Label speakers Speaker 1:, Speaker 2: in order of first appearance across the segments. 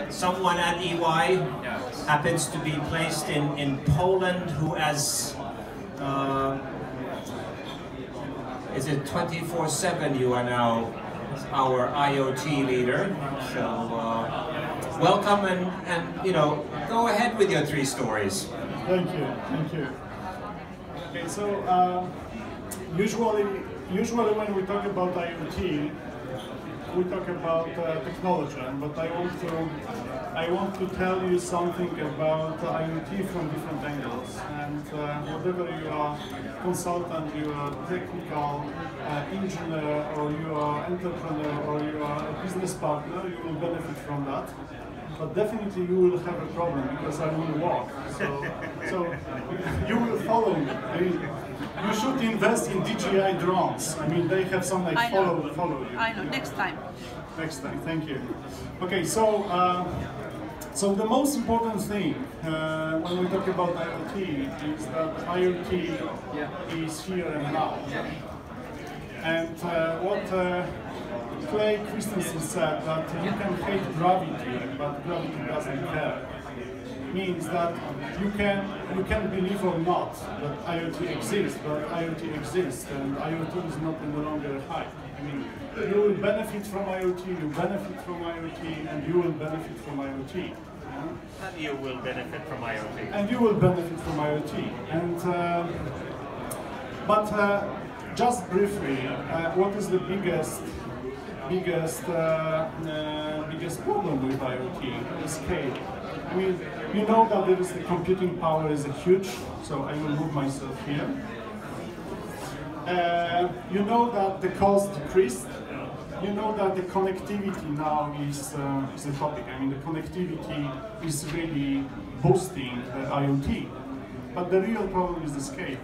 Speaker 1: someone at EY happens to be placed in Poland who has, is it 24/7 you are now our IoT leader. So welcome and go ahead with your 3 stories.
Speaker 2: Thank you, thank you. Okay, so usually when we talk about IoT, we talk about technology, but I want to tell you something about IoT from different angles. And whatever you are consultant, you are technical engineer, or you are entrepreneur, or you are a business partner, you will benefit from that. But definitely you will have a problem because I will walk. So you will follow me. I mean, you should invest in DJI drones. I mean, they have some like follow you.
Speaker 3: I know. Next time.
Speaker 2: Next time. Thank you. Okay, so the most important thing when we talk about IoT is that IoT is here and now. And what Clay Christensen said, that you can hate gravity, but gravity doesn't care. Means that you can believe or not that IoT exists, but IoT exists, and IoT is not any longer a hype. I mean, you will benefit from IoT, you benefit from IoT, and you will benefit from IoT.
Speaker 1: And you will benefit from IoT.
Speaker 2: And you will benefit from IoT. And but just briefly, what is the biggest problem with IoT? The scale. I mean, you know that there is the computing power is huge, so I will move myself here. You know that the cost decreased. You know that the connectivity now is a topic. I mean, the connectivity is really boosting the IoT. But the real problem is the scale.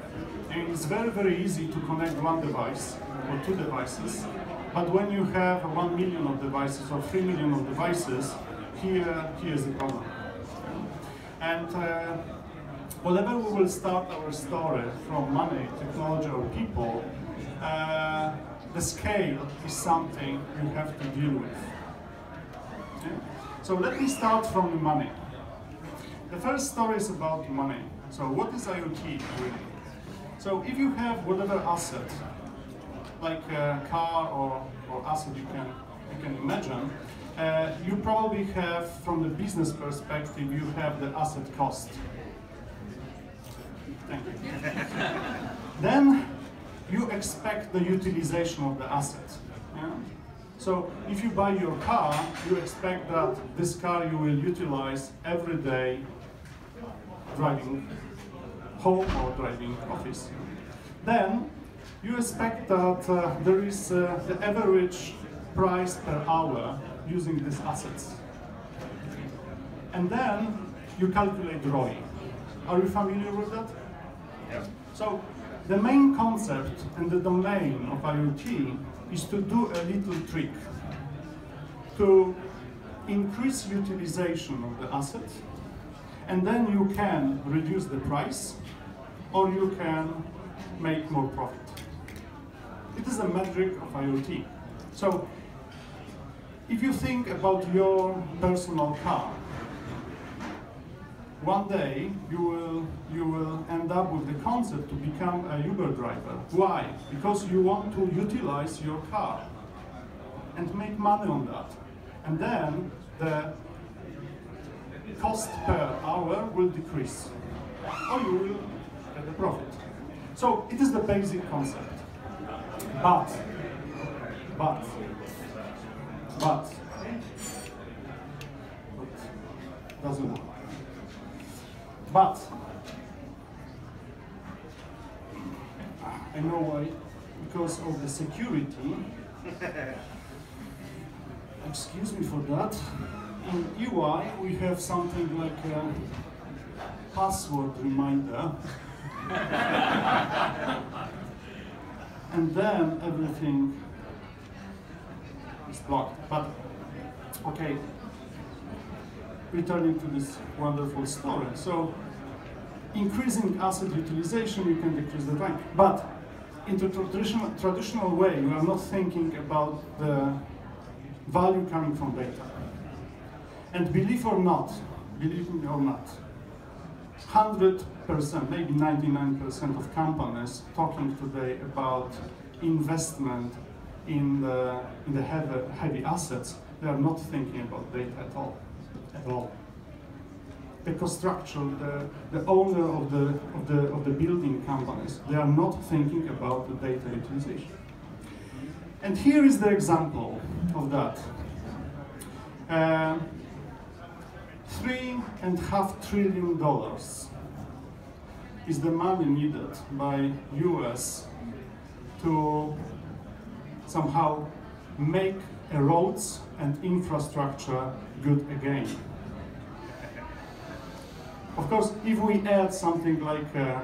Speaker 2: I mean, it's very, very easy to connect one device or 2 devices. But when you have 1 million of devices or 3 million of devices, here's the problem. And whenever we will start our story from money, technology, or people, the scale is something you have to deal with. Okay? So let me start from the money. The first story is about money. So what is IoT really? So if you have whatever asset, like a car or asset you can imagine, you probably have, from the business perspective, you have the asset cost. Thank you. Then you expect the utilization of the asset. Yeah? So if you buy your car, you expect that this car you will utilize every day driving home or driving office. Then you expect that there is the average price per hour using these assets. And then you calculate ROI. Are you familiar with that?
Speaker 1: Yeah.
Speaker 2: So the main concept and the domain of IoT is to do a little trick to increase utilization of the asset, and then you can reduce the price or you can make more profit. It is a magic of IoT. So if you think about your personal car, one day you will end up with the concept to become a Uber driver. Why? Because you want to utilize your car and make money on that. And then the cost per hour will decrease, or you will get the profit. So it is the basic concept. But doesn't work. But I know why. Because of the security. Excuse me for that. In UI we have something like a password reminder. And then everything is blocked. But okay, returning to this wonderful story. So increasing asset utilization, you can decrease the time. But in the traditional way, you are not thinking about the value coming from data. And believe me or not, 100%, maybe 99% of companies talking today about investment in the heavy assets, they are not thinking about data at all. The construction, the owner of the building companies, they are not thinking about the data utilization. And here is the example of that. $3.5 trillion is the money needed by US to somehow make roads and infrastructure good again. Of course, if we add something like a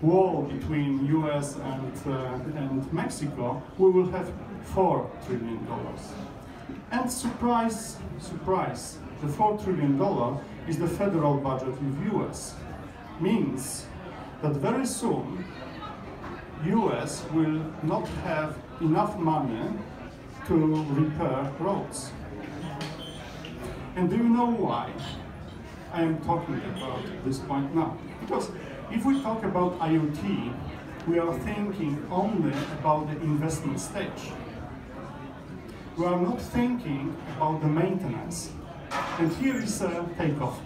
Speaker 2: wall between US and Mexico, we will have $4 trillion. And surprise, surprise, the $4 trillion is the federal budget in the US. Means that very soon, US will not have enough money to repair roads. And do you know why I am talking about this point now? Because if we talk about IoT, we are thinking only about the investment stage. We are not thinking about the maintenance. And here is a takeoff.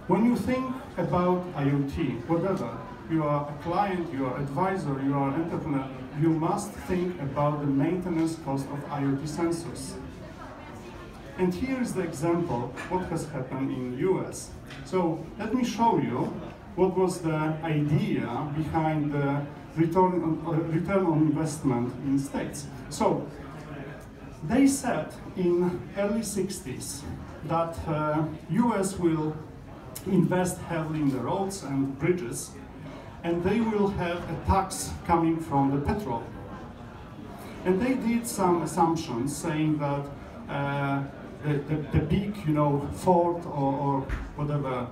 Speaker 2: When you think about IoT, whatever, you are a client, you are an advisor, you are an entrepreneur, you must think about the maintenance cost of IoT sensors. And here is the example what has happened in the US. So let me show you what was the idea behind the return on investment in the States. So they said in early 60s that US will invest heavily in the roads and bridges, and they will have a tax coming from the petrol. And they did some assumptions saying that the big, Ford or whatever,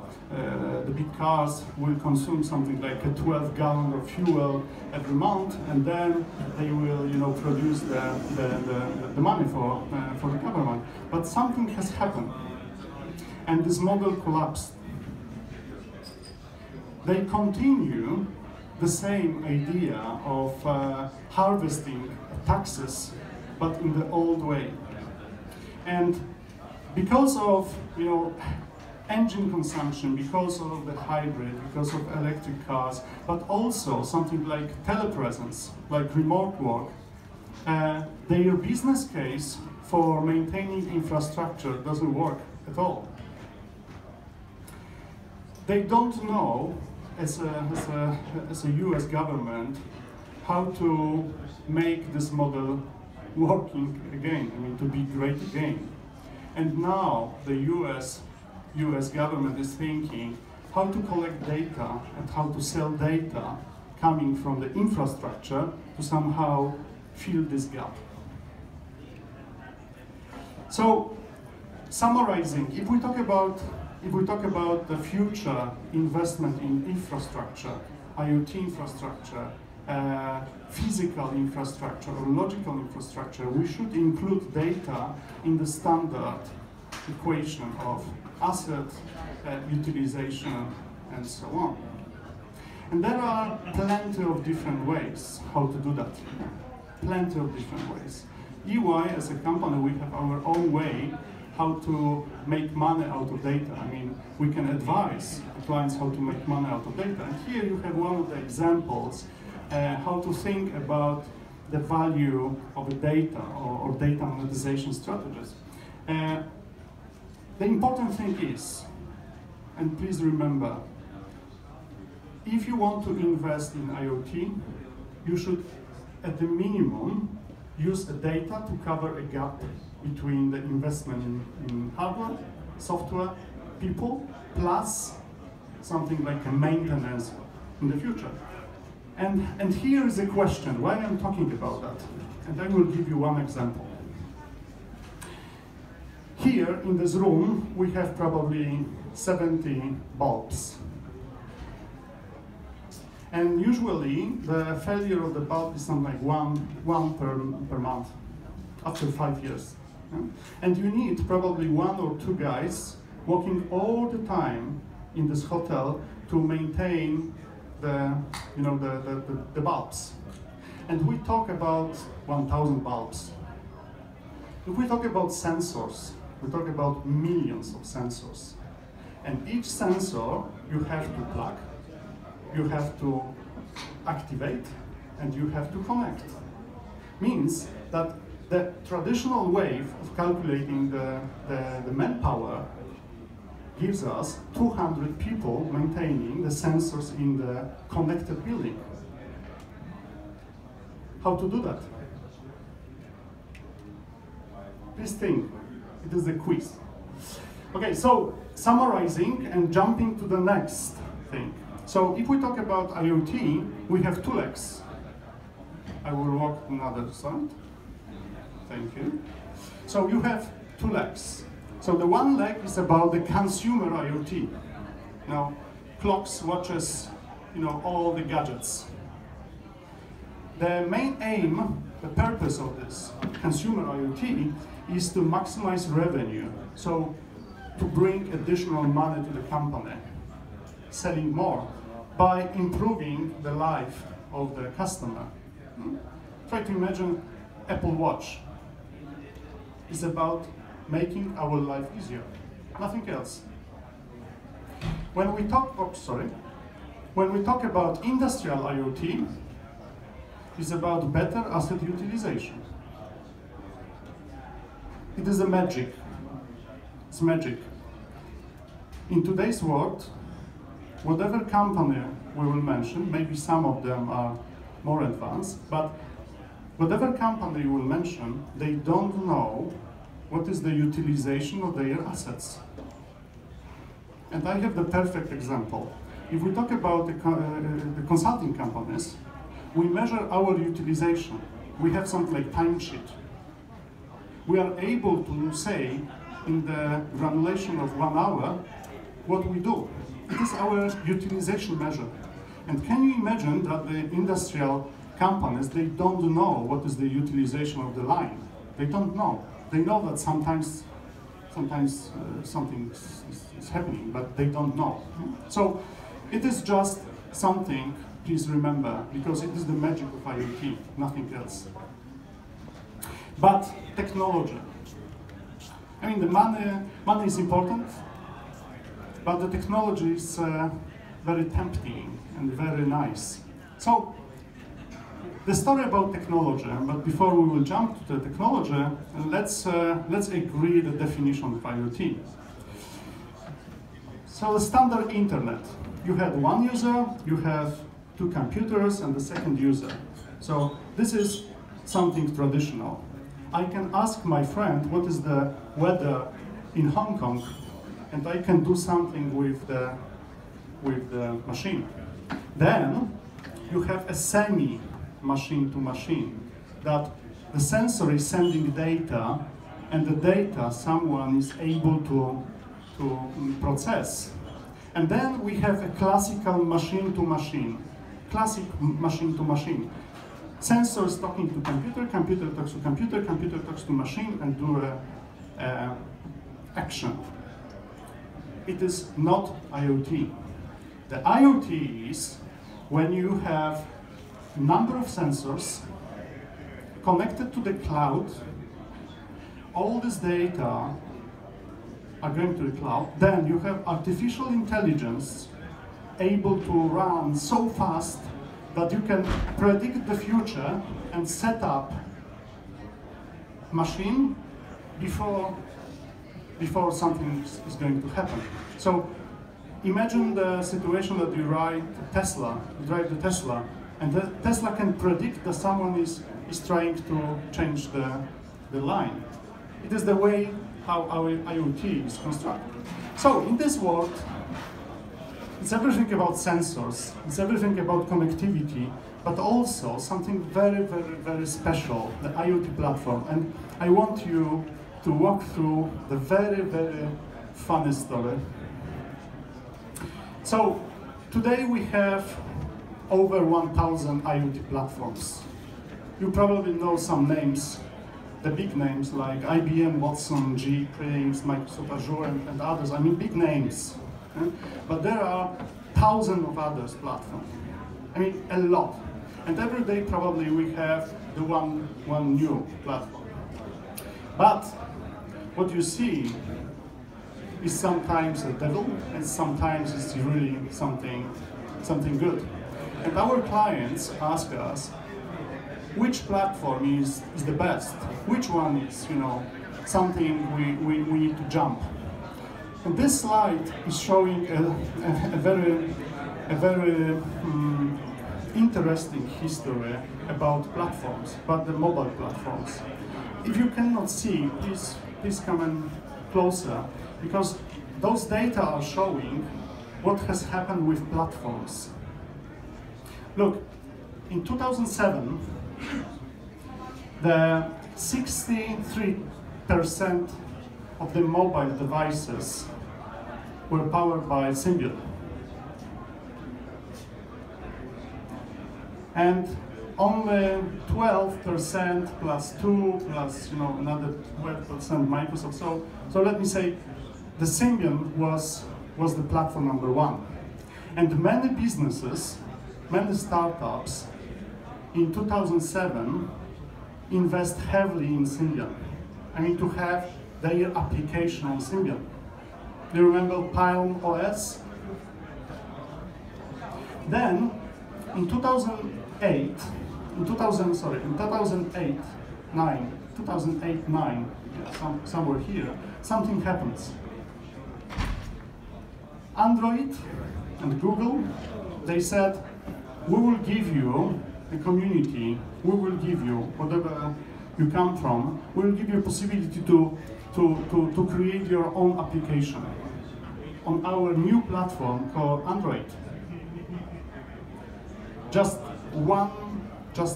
Speaker 2: the big cars will consume something like a 12 gallons of fuel every month, and then they will, produce the money for the government. But something has happened, and this model collapsed. They continue the same idea of harvesting taxes, but in the old way. And because of engine consumption, because of the hybrid, because of electric cars, but also something like telepresence, like remote work, their business case for maintaining infrastructure doesn't work at all. They don't know, as a US government, how to make this model working again, to be great again. And now the US government is thinking how to collect data and how to sell data coming from the infrastructure to somehow fill this gap. So, summarizing, if we talk about the future investment in infrastructure, IoT infrastructure, physical infrastructure or logical infrastructure, we should include data in the standard equation of asset utilization and so on. And there are plenty of different ways how to do that. Plenty of different ways. EY as a company, we have our own way how to make money out of data. We can advise the clients how to make money out of data. And here you have one of the examples how to think about the value of the data or data monetization strategies. The important thing is, and please remember, if you want to invest in IoT, you should, at the minimum, use the data to cover a gap between the investment in hardware, software, people, plus something like a maintenance in the future. And here is a question, why I'm talking about that? And I will give you one example. Here in this room, we have probably 70 bulbs. And usually, the failure of the bulb is something like one per month, after 5 years. And you need probably 1 or 2 guys working all the time in this hotel to maintain the, the bulbs. And we talk about 1,000 bulbs. If we talk about sensors, we talk about millions of sensors. And each sensor you have to plug, you have to activate, and you have to connect. Means that the traditional way of calculating the manpower gives us 200 people maintaining the sensors in the connected building. How to do that? Please think. It is a quiz. Okay, so summarizing and jumping to the next thing. So if we talk about IoT, we have 2 legs. I will walk another side. Thank you. So you have 2 legs. So the one leg is about the consumer IoT. Now, clocks, watches, all the gadgets. The main aim, the purpose of this consumer IoT is to maximize revenue. So to bring additional money to the company, selling more by improving the life of the customer. Try to imagine Apple Watch. It's about making our life easier, nothing else. When we talk about industrial IoT, it's about better asset utilization. It is a magic. It's magic. In today's world, whatever company we will mention, maybe some of them are more advanced, but whatever company you will mention, they don't know what is the utilization of their assets. And I have the perfect example. If we talk about the consulting companies, we measure our utilization. We have something like timesheet. We are able to say in the granulation of 1 hour what we do. It is our utilization measure. And can you imagine that the industrial companies, they don't know what is the utilization of the line? They don't know. They know that sometimes something is happening, but they don't know. So it is just something, please remember, because it is the magic of IoT, nothing else. But technology. I mean, the money is important, but the technology is very tempting and very nice. So the story about technology, but before we will jump to the technology, let's agree the definition of IoT. So the standard internet, you have 1 user, you have 2 computers, and the second user. So this is something traditional. I can ask my friend what is the weather in Hong Kong, and I can do something with the machine. Then you have a semi machine to machine, that the sensor is sending data, and the data someone is able to process. And then we have a classical machine to machine, Sensors talking to computer, computer talks to computer, computer talks to machine, and do action. It is not IoT. The IoT is when you have number of sensors connected to the cloud. All this data are going to the cloud. Then you have artificial intelligence able to run so fast that you can predict the future and set up machine before something is going to happen. So imagine the situation that you drive the Tesla, and the Tesla can predict that someone is trying to change the line. It is the way how our IoT is constructed. So in this world, it's everything about sensors, it's everything about connectivity, but also something very, very, very special, the IoT platform. And I want you to walk through the very, very funny story. So today we have over 1,000 IoT platforms. You probably know some names. the big names like IBM, Watson, GE, Prince, Microsoft Azure, and others. I mean, big names. But there are thousands of others platforms. I mean, a lot. And every day probably we have the one new platform. But what you see is sometimes a devil, and sometimes it's really something good. And our clients ask us, which platform is the best? Which one is, something we need to jump? And this slide is showing a very interesting history about platforms, about the mobile platforms. If you cannot see, please come in closer, because those data are showing what has happened with platforms. Look, in 2007, the 63% of the mobile devices were powered by Symbian. And only 12% plus 2 plus another 12% Microsoft. So let me say the Symbian was the platform number one. And many businesses, many startups in 2007 invest heavily in Symbian. I mean, to have their application on Symbian. Do you remember Palm OS? Then in 2008, 2008-9, somewhere here, something happens. Android and Google, they said, we will give you a community, we will give you, whatever you come from, we will give you a possibility to create your own application on our new platform called Android. Just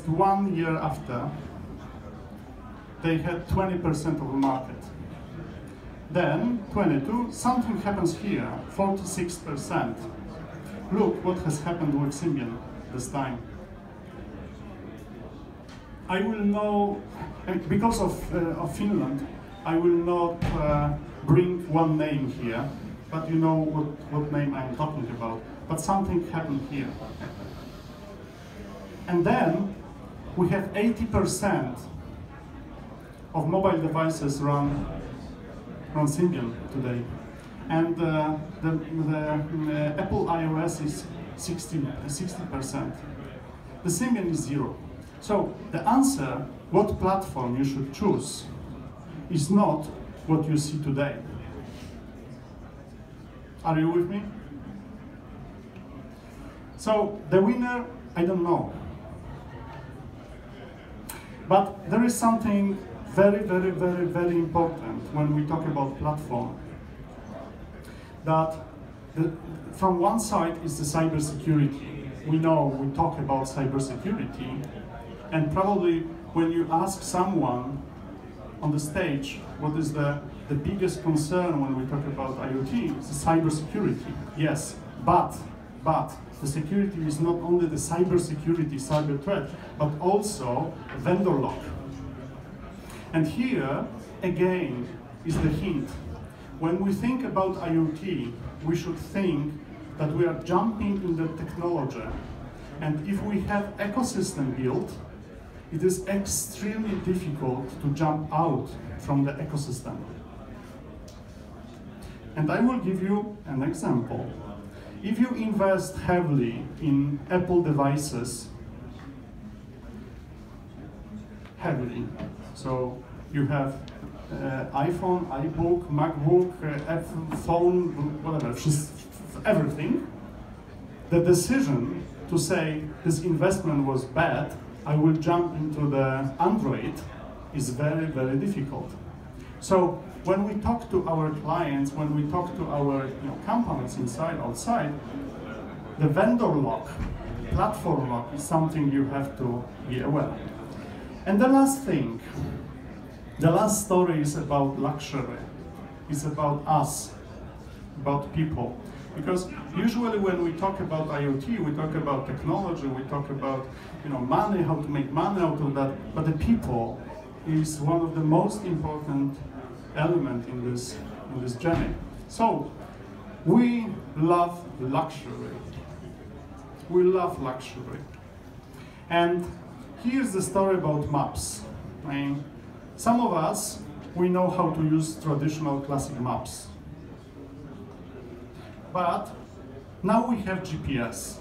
Speaker 2: one year after, they had 20% of the market. Then, 22, something happens here, 46%. Look what has happened with Symbian this time. I will know, because of Finland, I will not bring one name here, but you know what name I'm talking about. But something happened here. And then we have 80% of mobile devices run Symbian today. And the Apple iOS is 60%. The Symbian is 0. So the answer, what platform you should choose, is not what you see today. Are you with me? So the winner, I don't know. But there is something very important when we talk about platform. That from one side is the cybersecurity. We talk about cybersecurity, and probably when you ask someone on the stage what is the biggest concern when we talk about IoT, it's the cybersecurity. Yes, but the security is not only the cybersecurity, cyber threat, but also vendor lock. And here, again, is the hint. When we think about IoT, we should think that we are jumping in the technology. And if we have ecosystem built, it is extremely difficult to jump out from the ecosystem. And I will give you an example. If you invest heavily in Apple devices, heavily, so you have iPhone, iBook, MacBook, phone, whatever, just everything, the decision to say this investment was bad, I will jump into the Android, is very difficult. So when we talk to our clients, when we talk to our companies inside, outside, the vendor lock, platform lock is something you have to be aware. And the last thing, the last story is about luxury. It's about us, about people. Because usually when we talk about IoT, we talk about technology, we talk about money, how to make money out of that. But the people is one of the most important elements in this journey. So, we love luxury. We love luxury. And here's the story about maps. I mean, some of us, we know how to use traditional classic maps. But now we have GPS.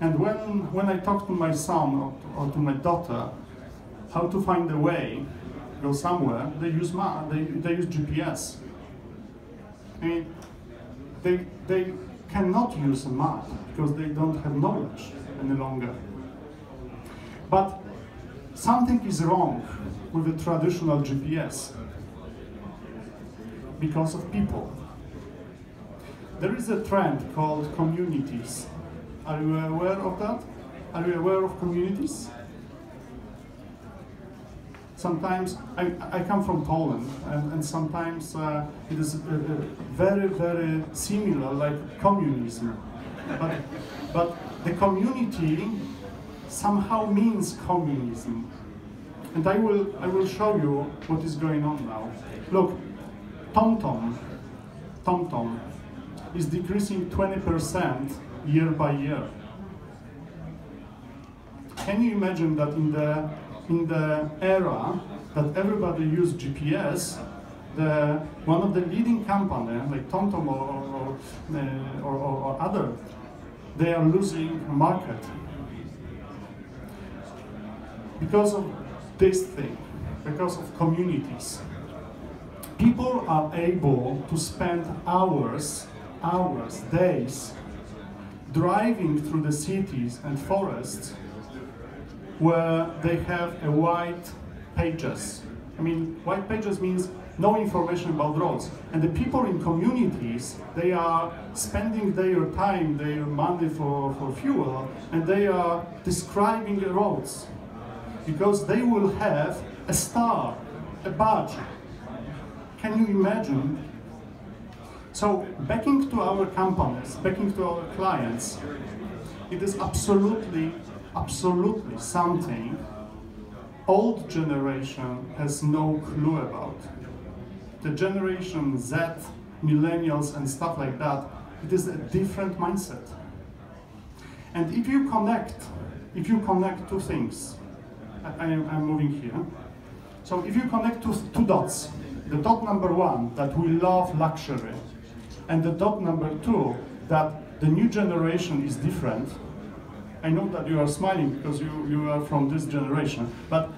Speaker 2: And when I talk to my son or to my daughter how to find a way, go somewhere, they use GPS. I mean, they cannot use a map because they don't have knowledge any longer. But something is wrong with the traditional GPS because of people. There is a trend called communities. Are you aware of that? Are you aware of communities? Sometimes, I come from Poland, and sometimes it is very, very similar, like communism. But the community somehow means communism. And I will show you what is going on now. Look, TomTom is decreasing 20% year by year. Can you imagine that in the era that everybody used GPS, one of the leading companies, like TomTom or other, they are losing market because of this thing, because of communities. People are able to spend hours, days, driving through the cities and forests where they have a white pages. I mean, white pages means no information about roads. And the people in communities, they are spending their time, their money for fuel, and they are describing the roads. Because they will have a star, a badge. Can you imagine? So, backing to our companies, backing to our clients, it is absolutely something old generation has no clue about. The generation Z, millennials and stuff like that, it is a different mindset. And if you connect two things, I'm moving here. So if you connect two dots, the dot number one, that we love luxury, and the dot number two, that the new generation is different. I know that you are smiling because you are from this generation, but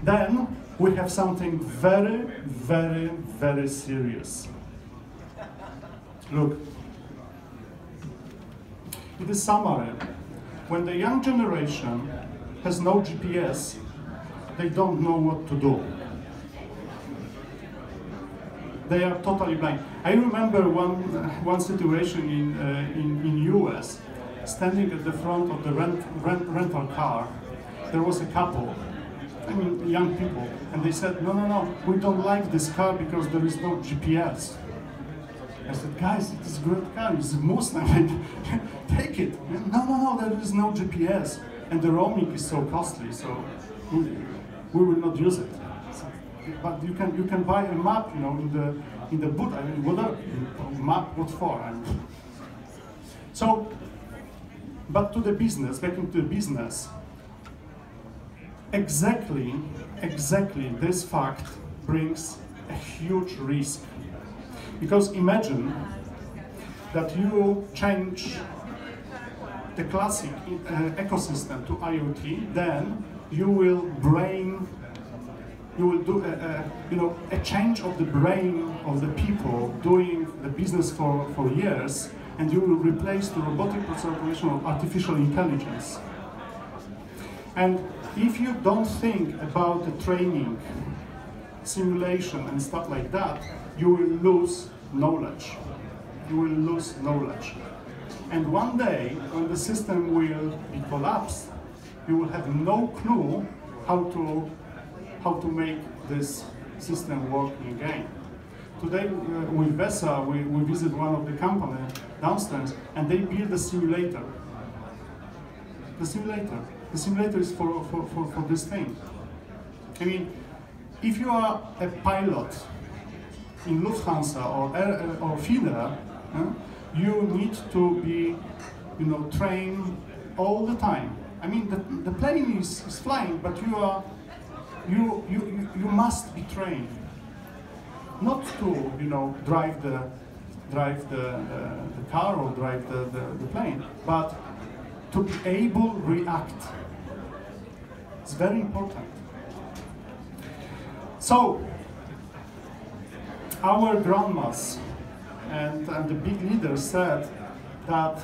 Speaker 2: then we have something very, very, very serious. Look, it is summary. When the young generation has no GPS, they don't know what to do. They are totally blind. I remember one situation in US, standing at the front of the rental car. There was a couple, I mean young people, and they said, no, we don't like this car because there is no GPS. I said, guys, it is a great car, it's a Mustang, take it. No, there is no GPS, and the roaming is so costly, so we will not use it. But you can buy a map, you know, in the boot. I mean, what map? What for? So, but to the business, back into the business. Exactly this fact brings a huge risk, because imagine that you change the classic ecosystem to IoT, then you will do a change of the brain of the people doing the business for years, and you will replace the robotic processing of artificial intelligence. And if you don't think about the training, simulation and stuff like that, you will lose knowledge. You will lose knowledge. And one day, when the system will be collapsed, you will have no clue how to make this system working again. Today, with VESA, we visit one of the companies downstairs, and they build a simulator. The simulator. The simulator is for this thing. I mean, if you are a pilot in Lufthansa or FIDA, you need to be, trained all the time. I mean, the plane is flying, but you must be trained, not to drive the car or drive the plane, but to be able to react. It's very important. So, our grandmas and the big leaders said that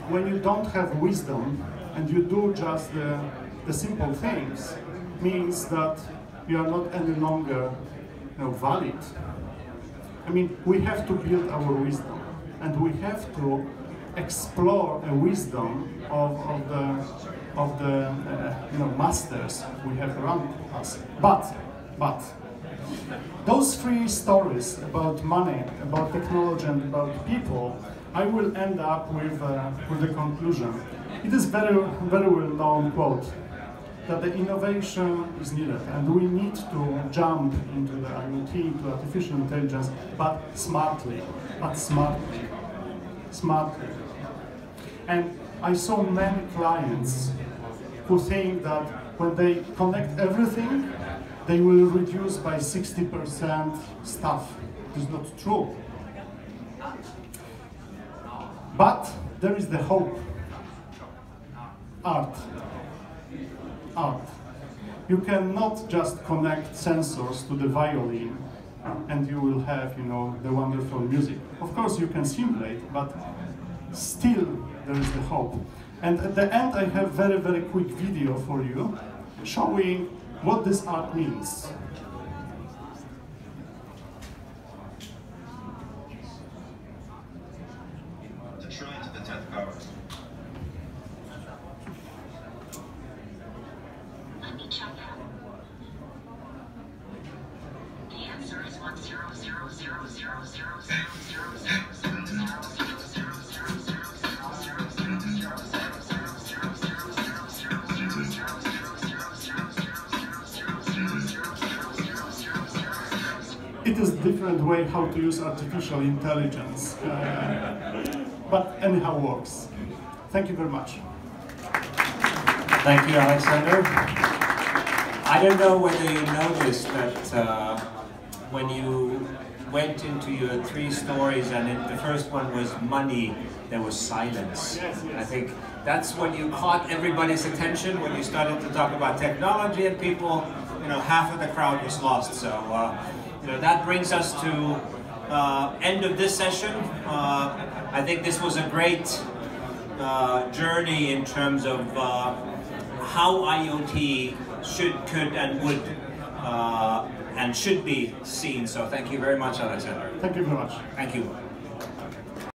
Speaker 2: when you don't have wisdom and you do just the simple things, means that you are not any longer valid. I mean, we have to build our wisdom, and we have to explore a wisdom of the masters we have around us. But those three stories about money, about technology, and about people, I will end up with the conclusion. It is very well-known quote that the innovation is needed, and we need to jump into the IoT, into artificial intelligence, but smartly. And I saw many clients who think that when they connect everything, they will reduce by 60% stuff. It is not true. But there is the hope. Art. You cannot just connect sensors to the violin and you will have, the wonderful music. Of course, you can simulate, but still there is the hope. And at the end, I have very quick video for you showing what this art means.
Speaker 3: To try to the 10th power.
Speaker 4: Let me check that. The answer is 1000000000000000000000000000000000000000000000000000000000000000000000000000000000000000000000000000000000000000000000000000000000000000000000000000000000000000000000000000000000000000000000000000000000000000000000000000000000000000000000000.
Speaker 2: It is a different way how to use artificial intelligence, but anyhow works. Thank you very much.
Speaker 1: Thank you, Aleksander. I don't know whether you noticed that when you went into your three stories and the first one was money, there was silence.
Speaker 2: Yes.
Speaker 1: I think that's when you caught everybody's attention, when you started to talk about technology and people, half of the crowd was lost. So, that brings us to end of this session. I think this was a great journey in terms of how IoT could and would and should be seen. So thank you very much, Aleksander.
Speaker 2: Thank you very much.
Speaker 1: Thank you.